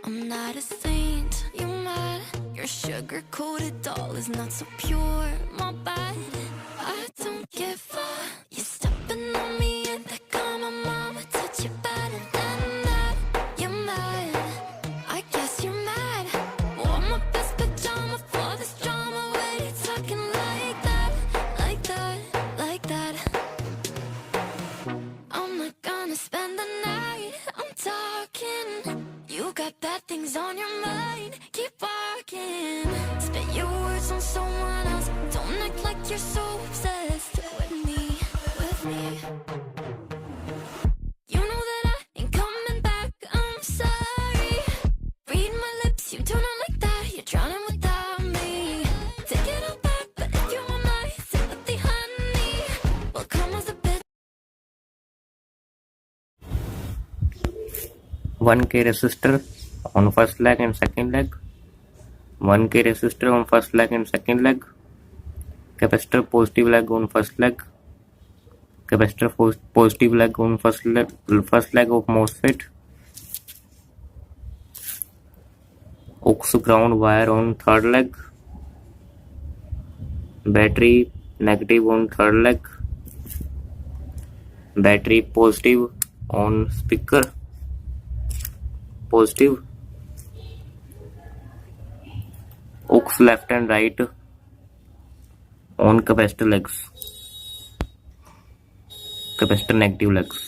I'm not a saint, you mad? Your sugar-coated doll is not so pure, my bad. I don't give a. You stepping on me and they call my mama, touch you better than that. You're mad, I guess you're mad. Wore my best pajama for this drama. Why you talking like that, like that, like that? I'm not gonna spend the night, I'm talking. You got bad things on your mind, keep walking. Spit your words on someone else. Don't act like you're so obsessed with me, with me. You know that I ain't coming back, I'm sorry. Read my lips, you do not like that. You're drowning without me. Take it all back, but if you want my sympathy, honey, well, come as a bitch. 1K resistor on first leg and second leg, 1K resistor on first leg and second leg, capacitor positive leg on first leg, capacitor positive leg on first leg of Mosfet, aux ground wire on third leg, battery negative on third leg, battery positive on speaker positive, aux left and right on capacitor legs, capacitor negative legs.